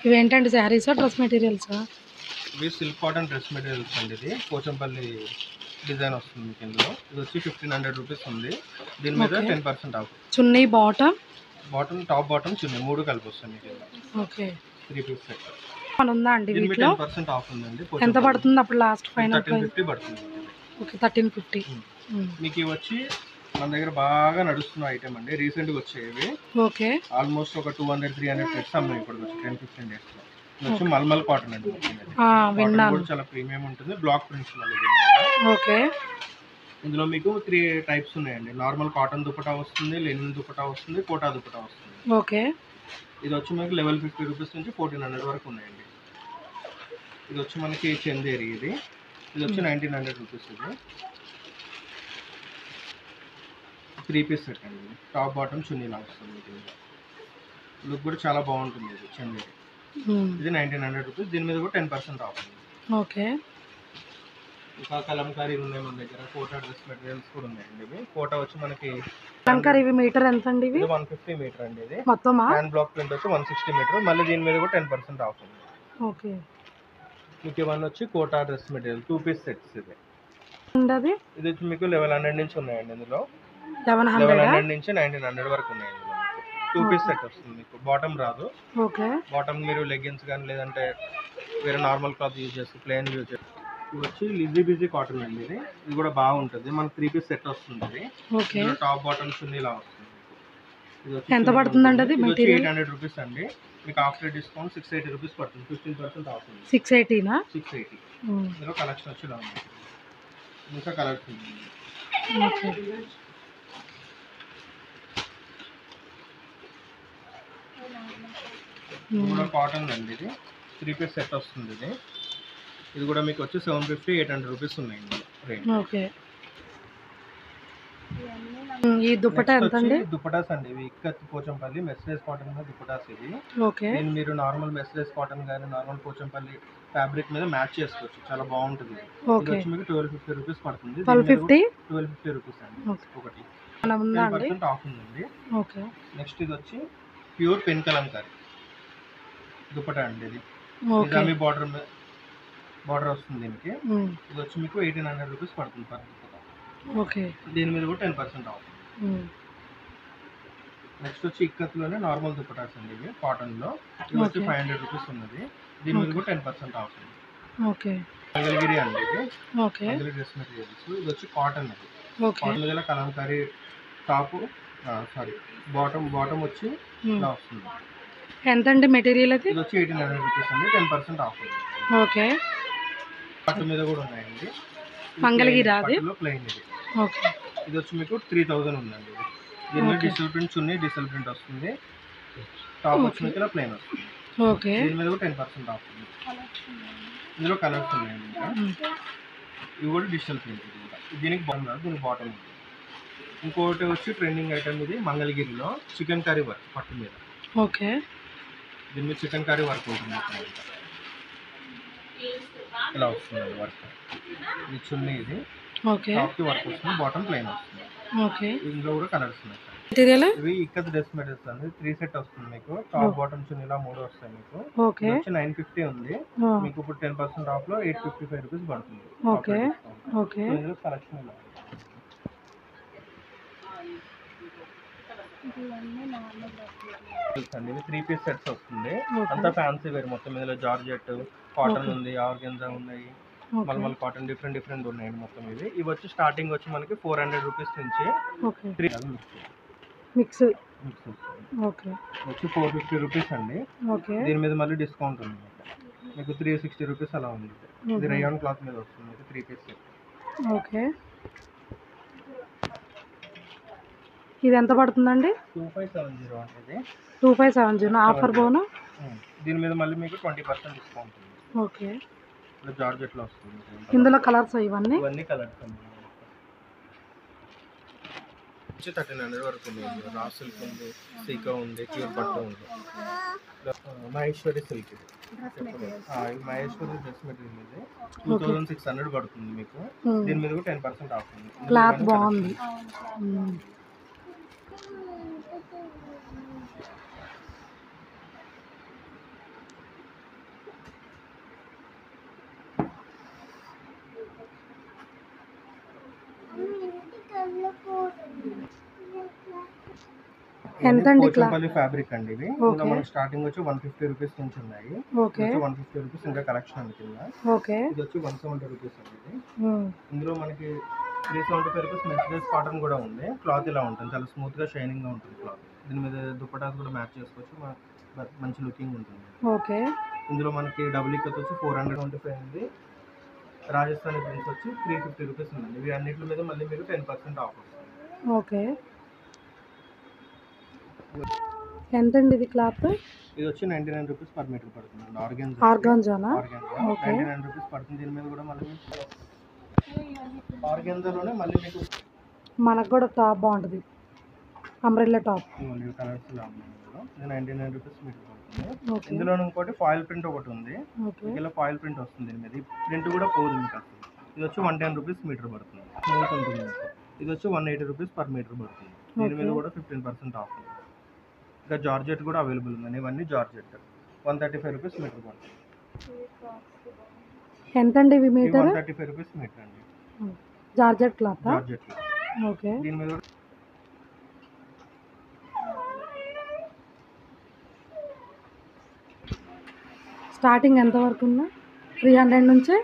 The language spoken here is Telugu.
ఇవేంటండి శారీసా డ్రెస్ మెటీరియల్సా? ఇవి సిల్క్ కాటన్ డ్రెస్ మెటీరియల్స్ అండి. ఇది పోచంపల్లి డిజైన్ వస్తుంది మీకు ఇందులో. ఇది వచ్చి 1500 రూపీస్ ఉంది. దీని మీద 10% off. Chunni bottom top bottom chunni 3 కలిపి వస్తుంది మీకు ఇందులో. ఓకే 3 పీస్ సెట్ ఉందా అండి వీటిలో? 10% ఆఫ్ ఉందండి. ఎంత పడుతుంది అప్పుడు లాస్ట్ ఫైనల్? 1350 పడుతుంది. ఓకే 1350. మీకు ఇవి వచ్చి మన దగ్గర బాగా నడుస్తున్న ఐటమ్ అండి. రీసెంట్గా వచ్చేవి. ఓకే ఆల్మోస్ట్ ఒక 200-300 సెట్స్ అమ్మాయి ఇప్పుడు వచ్చి 10-15 డేస్లో. ఇది వచ్చి మల్మల్ కాటన్ అండి. కూడా చాలా ప్రీమియం ఉంటుంది. బ్లాక్ ప్రింట్స్ మళ్ళీ. ఓకే ఇందులో మీకు 3 టైప్స్ ఉన్నాయండి. నార్మల్ కాటన్ దుపటా వస్తుంది, లెనిన్ దుపటా వస్తుంది, కోటా దుపటా వస్తుంది. ఓకే ఇది వచ్చి మనకి లెవెల్ 50 రూపీస్ నుంచి 1400 వరకు ఉన్నాయండి. ఇది వచ్చి మనకి చందేరి. ఇది వచ్చి 1900 రూపీస్. ఇది 3 పీస్ సెట్ అండి. టాప్ బాటమ్ చున్నీ లాగా వస్తుంది. లుక్ కూడా చాలా బాగుంటుంది. ఇది చందేరి. ఇది 1900 రూపీస్. దీని మీద కూడా 10% ఆఫ్ ఉంది. ఓకే ఇంకా కలంకారీ ఉన్నాయి మన దగ్గర. కోటా డ్రెస్ మెటీరియల్స్ కూడా ఉన్నాయండి. ఇవి కోటా వచ్చి మనకి కలంకారీ మీటర్ ఎంత అండి? ఇవి 150 మీటర్ అండి. ఇది మొత్తం హ్యాండ్ బ్లాక్ ప్రింట్ వచ్చి 160 మీటర్. మళ్ళీ దీని మీద కూడా 10% ఆఫ్ ఉంది. ఓకే మీకు ఇవన్నీ వచ్చి Kota dress material 2 piece sets. ఇది వచ్చి మీకు 1100 నుంచి ఉన్నాయండి. ఇందులో 1100 నుంచి 1900 వరకు ఉన్నాయి. ఇందులో 2 పీస్ సెట్ వస్తుంది. మీకు బాటమ్ రాదు. ఓకే బాటమ్ మీరు లెగ్గిన్స్ కానీ లేదంటే వేరే నార్మల్ క్లాత్ యూజ్ చేసి ప్లెయిన్ యూజ్ చేసి. ఇది వచ్చి లిజీ బిజీ కాటన్ అండి. ఇది కూడా బాగుంటుంది. మనకి 3 పీస్ సెట్ వస్తుంది. ఓకే టాప్ బాటమ్ చున్నీ ఇలా వస్తుంది. ఇది వచ్చి ఎంత పడుతుందండి అది? 800 రూపీస్ అండి. మీకు ఆఫ్టర్ డిస్కౌంట్ 680 రూపీస్ పడుతుంది. 15% ఆఫ్ ఉంది. 680 ఇందులో కలెక్షన్ వచ్చి ఇలా ఉంది. ఇంకా కలర్స్ ఉంది. ఓకే కూడా కాటన్ అండి. ఇది 3 పీస్ సెట్ వస్తుంది. ఇది కూడా మీకు వచ్చి 750-800 రూపీస్ ఉన్నాయండి రేట్. ఓకే ఈ దుపట్టా ఎంత అండి? దుపటాస్ అండి. ఇవి ఇక్కత్ పోచంపల్లి మెస్లేస్ కాటన్ మీద దుపటాస్. ఇది ఓకే మీరు నార్మల్ మెస్లేస్ కాటన్ కానీ నార్మల్ పోచంపల్లి ఫ్యాబ్రిక్ మీద మ్యాచ్ చేసుకోవచ్చు. చాలా బాగుంటుంది. ఇది వచ్చి మీకు 1250 రూపీస్ పడుతుంది. 1250 రూపీస్ అండి. ఒకటి 10% ఆఫ్ ఉందండి. ఓకే నెక్స్ట్ ఇది వచ్చి ప్యూర్ పెన్ కలంకారీ దుపట్టా అండి. ఇది నిజామీ బార్డర్ వస్తుంది దీనికి. ఇది వచ్చి మీకు 1800 రూపీస్ పడుతుంది పర్ దుపట్టా. ఓకే దీని మీద కూడా 10% ఆఫ్. నెక్స్ట్ వచ్చి ఇక్కత్లోనే నార్మల్ దుపటాస్ అండి. ఇవి కాటన్లో. ఇది వచ్చి 500 రూపీస్ ఉన్నది. దీని మీద కూడా 10% ఆఫ్ ఉంది. ఓకే మంగళగిరి అండి. ఇది ఓకే మంగళగిరి డ్రెస్ మెటీరియల్స్. ఇది వచ్చి కాటన్. అది కాటన్ మీద కలంకారీ టాప్ బాటమ్ వచ్చి ఇలా వస్తుంది. ఎంత అండి మెటీరియల్? అది ఇది వచ్చి 1800 రూపీస్ అండి. 10% ఆఫ్ ఉంది. ఓకే పట్టు మీద కూడా ఉన్నాయండి. మంగళగిరి ప్లెయిన్. ఇది ఓకే ఇది వచ్చి మీకు 3000 ఉందండి. దీని మీద డిజిటల్ ప్రింట్ చున్నీ డిజిటల్ ప్రింట్ వస్తుంది. టాప్ వచ్చి మీకు ఇలా ప్లెయిన్ వస్తుంది. ఓకే దీని మీద కూడా 10% ఆఫ్ ఉంది. ఇందులో కలర్స్ ఉన్నాయండి. ఇంకా ఇవి కూడా డిజిటల్ ప్రింట్. ఇది కూడా దీనికి బాగుంది. దీనికి బాటమ్ ఉంది. ఇంకోటి వచ్చి ట్రెండింగ్ ఐటమ్. ఇది మంగళగిరిలో చికెన్ కర్రీ వర్క్ పట్టు మీద. ఓకే దీని మీద చికెన్ కర్రీ వర్క్ ఉంటుంది. ఇలా వస్తుంది వర్క్. ఇది చున్నీ. ఇది ఓకే టాప్ వర్క్ వస్తుంది. బాటమ్ ప్లెయిన్ వస్తుంది. ఓకే ఇందులో కూడా కలర్స్ ఉన్నాయి. మెటీరియల్ ఇవి ఇక్కత్ డ్రెస్ మెటీరియల్స్ అండి. 3 సెట్ వస్తుంది మీకు. టాప్ బాటమ్ చున్నీ ఇలా 3 వస్తాయి మీకు. ఓకే వచ్చి 950 ఉంది. మీకు ఇప్పుడు 10% ఆఫ్ లో 855 రూపీస్ పడుతుంది. ఓకే ఓకే ఇందులో కలెక్షన్ ఇలా అండి. ఇవి 3 పీస్ సెట్స్ వస్తుంది. అంతా ఫ్యాన్సీ వేర్ మొత్తం. ఇందులో జార్జెట్ కాటన్ ఉంది, ఆర్గెన్జా ఉన్నాయి, మల్మల్ కాటన్ డిఫరెంట్ ఉన్నాయండి మొత్తం. ఇవి వచ్చి స్టార్టింగ్ వచ్చి మనకి 400 రూపీస్ నుంచి 3 మిక్స్ ఓకే వచ్చి 450 రూపీస్ అండి. దీని మీద మళ్ళీ డిస్కౌంట్ ఉంది మీకు 360 రూపీస్ అలా ఉంది. ఇది రేయాన్ క్లాత్ మీద వస్తుంది. 3 పీస్ సెట్. ఓకే ఇది ఎంత పడుతుందండి? 2570 అంటే 2570 ఆఫర్ బోను. దీని మీద మళ్ళీ మీకు 20% డిస్కౌంట్ ఉంది. ఓకే జార్జెట్లో వస్తుంది. ఇందులో కలర్స్ ఇవన్నీ కలర్స్ అండి. 1300 వరకు ఉంది. రా సిల్క్ ఉంది, సీకా ఉంది, ప్యూర్ పట్టు ఉంది. Maheshwari silk. Maheshwari dress material ఇది 2600 పడుతుంది మీకు. దీని మీద కూడా 10% ఆఫ్ ఉంది. క్లాత్ బాగుంది. ఎంతండి క్లాత్? పోచంపల్లి ఫ్యాబ్రిక్ అండి ఇవి. ఇందులో మనకి స్టార్టింగ్ వచ్చి 150 రూపీస్ నుంచి ఉన్నాయి. ఓకే. 150 రూపీస్ ఇంకా కలెక్షన్ ఉంది కింద. ఓకే. ఇది వచ్చి 170 రూపీస్ అండి ఇది. ఇందులో మనకి 375 రూపీస్ మెర్సిడైజ్ కాటన్ కూడా ఉంది. క్లాత్ ఇలా ఉంటుంది, చాలా స్మూత్ గా షైనింగ్ గా ఉంటుంది క్లాత్. దీని మీద దుపట్టాస్ కూడా మ్యాచ్ చేసుకోవచ్చు, మంచి లుకింగ్ ఉంటుంది. ఓకే. ఇందులో మనకి డబుల్ ఇక్కత్ వచ్చి 425 ఉంది. రాజస్థానీ ప్రింట్స్ వచ్చి 350 రూపీస్ ఉందండి. ఇవి అన్నిటి మీద మళ్ళీ మీకు 10% ఆఫ్ వస్తుంది. ఓకే. ఎంతండి ఇది క్లాత్? ఇది వచ్చి 99 రూపీస్ పర్ మీటర్ పడుతుంది. ఆర్గాన్జానా? 99 రూపీస్ పడుతుంది. దీని మీద కూడా మళ్ళీ ఆర్గాన్జాలోనే మళ్ళీ మీకు మనకు కూడా టాప్ బాగుంటుంది, అంబ్రెల్లా టాప్. కలర్స్ ఇలా ఉన్నాయి. ఇది 99 రూపీస్ మీటర్ పడుతుంది. ఇందులో ఇంకోటి ఫాయిల్ ప్రింట్ ఒకటి ఉంది. ఇలా ఫాయిల్ ప్రింట్ వస్తుంది. దీని మీద ప్రింట్ కూడా పోదు మీకు అసలు. ఇది వచ్చి 110 రూపీస్ మీటర్ పడుతుంది. స్మూత్ ఉంటుంది. ఇది వచ్చి 180 రూపీస్ పర్ మీటర్ పడుతుంది. దీని మీద కూడా 15% ఆఫ్ ఉంది. ఇంకా జార్జెట్ కూడా అవైలబుల్ ఉందండి. ఇవన్నీ జార్జెట్ 135 రూపీస్ మీటర్ పడుతుంది. ఎంతండి ఇవి మీటర్? 135 రూపీస్ మీటర్ అండి. Georgette cloth. జార్జెట్. ఓకే. దీని మీద స్టార్టింగ్ ఎంత వరకు ఉందా? 300 నుంచి